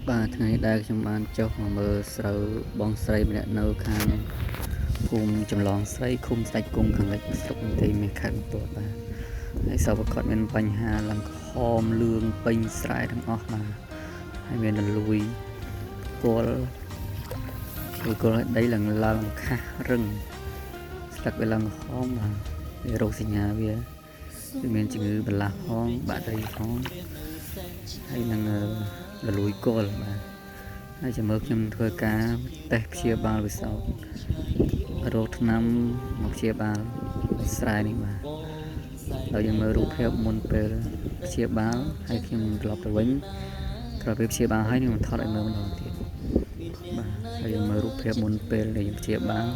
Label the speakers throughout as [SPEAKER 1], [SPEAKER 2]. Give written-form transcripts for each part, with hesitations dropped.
[SPEAKER 1] បាទថ្ងៃដែលខ្ញុំបានចុះមកមើលស្រូវបងស្រីម្នាក់នៅខាងភូមិចម្លងស្រីឃុំស្ដេចគង់ខាងលិចស្រុកបន្ទាយមានខេត្តបន្ទាត់បាទហើយសពគាត់មានបញ្ហាឡើងខំលឿងពេញស្រែទាំងអស់បាទហើយមានរលួយគល់ឲ្យដីឡើងខាស់រឹងស្លឹកវាឡើងហមបាទវារោគសញ្ញាវាមានជំងឺបន្លាស់ផងបាក់តេរីផងហើយនឹងរលួយគល់បាទហើយចាំមើលខ្ញុំធ្វើការតេស្តព្យាបាលវិសោធរោគថ្នាំមកព្យាបាលស្រែនេះបាទហើយយើងមើលរូបភាពមុនពេលព្យាបាលហើយខ្ញុំត្រឡប់ទៅវិញក្រោយពេលព្យាបាលហើយខ្ញុំថតឲ្យមើលម្ដងទៀតបាទហើយយើងមើលរូបភាពមុនពេលដែលយើងព្យាបាល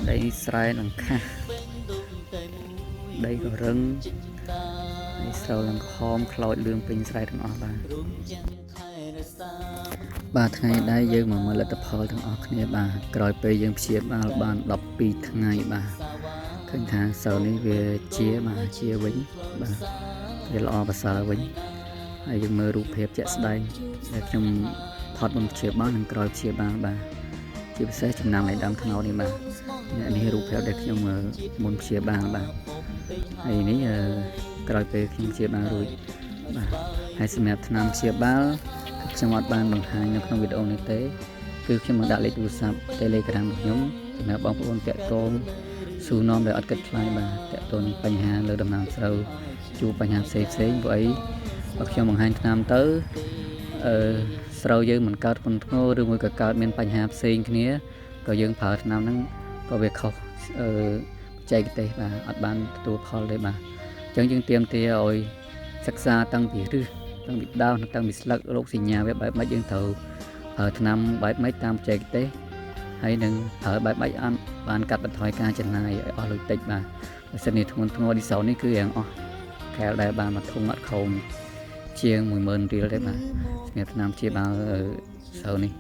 [SPEAKER 1] ដីស្រែនឹងខាស់ដីក៏រឹងហើយស្រូវឡើងខំខ្លោចលឿងពេញស្រែទាំងអស់បាទថ្ងៃដែរយើងមកមើលលទ្ធផលទាំងអស់គ្នាបាទក្រោយពេលយើងព្យាបាលបាន12ថ្ងៃបាទឃើញថាស្រូវនេះវាជាវិញបាទវាល្អប្រសើរវិញហើយយើងមើលរូបភាពជាក់ស្ដែងដែលខ្ញុំថតមុនព្យាបាលនិងក្រោយព្យាបាលបាទជាពិសេសចំណាំនៃដើមត្នោតនេះបាទនេះរូបភាពដែលខ្ញុំមុនព្យាបាលបាទហើយនេះក្រោយពេលខ្ញុំព្យាបាលរួចបាទហើយសម្រាប់ថ្នាំព្យាបាលខ្ញុំអត់បានបង្ហាញនៅក្នុងវីដេអូនេះទេគឺខ្ញុំនឹងដាក់លេខទូរស័ព្ទ Telegram របស់ខ្ញុំសម្រាប់បងប្អូនតាក់ទងសួរនាំដែលអត់គិតថ្លៃបាទតាក់ទងបញ្ហាលើដំណាំស្រូវជួបបញ្ហាផ្សេងព្រោះអីបើខ្ញុំបង្ហាញថ្នាំទៅស្រូវយើងមិនកើតធ្ងន់ធ្ងរឬមួយក៏កើតមានបញ្ហាផ្សេងគ្នាក៏យើងប្រើថ្នាំហ្នឹងក៏វាខុសបច្ចេកទេសបាទអត់បានទទួលផលទេបាទអញ្ចឹងយើងទាមទារឲ្យសិក្សាតាំងពីឫសតាំងពីដើមតាំងពីស្លឹករោគសញ្ញាវាបែបម៉េចយើងត្រូវប្រើថ្នាំបែបម៉េចតាមបច្ចេកទេសហើយនឹងប្រើបែបម៉េចបានកាត់បន្ថយការចំណាយឲ្យអស់លុយតិចបាទបើសិនជាធ្ងន់ធ្ងរឌីសោនេះគឺយ៉ាងអស់កែលដែលបានមកធុងអត់ខំជាង 10000 រៀលទេបាទសម្រាប់ថ្នាំព្យាបាលស្រូវនេះ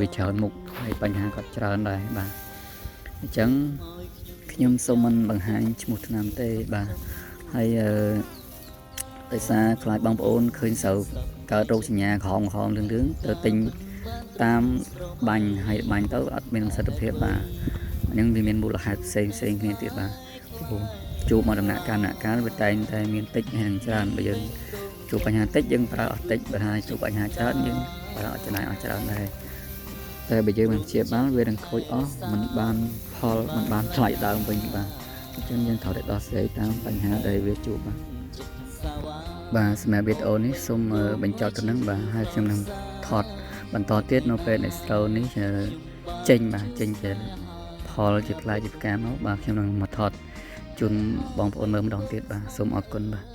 [SPEAKER 1] វាច្រើនមុខហើយបញ្ហាក៏ច្រើនដែរបាទអញ្ចឹងខ្ញុំសូមមិនបង្ហាញឈ្មោះថ្នាំទេបាទហើយដោយសារខ្លាចបងប្អូនឃើញស្រូវកើតរោគសញ្ញាក្រហមលឿងទៅទិញតាមបាញ់ហើយបាញ់ទៅអត់មានប្រសិទ្ធភាពបាទអញ្ចឹងវាមានមូលហេតុផ្សេងគ្នាទៀតបាទជួបមកដំណាក់កាលវាតែងតែមានតិចហើយនឹងច្រើនបើយើងជួបបញ្ហាតិចយើងប្រើអស់តិចបើថាជួបបញ្ហាច្រើនយើងប្រើអត់ចំណាយអស់ច្រើនដែរតែបើយើងមិនព្យាបាលវានឹងខូចអស់មិនបានផលមិនបានថ្លៃដើមវិញបាទអញ្ចឹងយើងត្រូវតែដោះស្រាយតាមបញ្ហាដែលវាជួបបាទសម្រាប់វីដេអូនេះសូមបញ្ចប់ទៅនឹងបាទហើយខ្ញុំនឹងថតបន្តទៀតនៅពេលដែលស្រូវនេះចេញជាផលជាផ្លែជាផ្កាមកបាទខ្ញុំនឹងមកថតជូនបងប្អូនមើលម្ដងទៀតបាទសូមអរគុណបាទ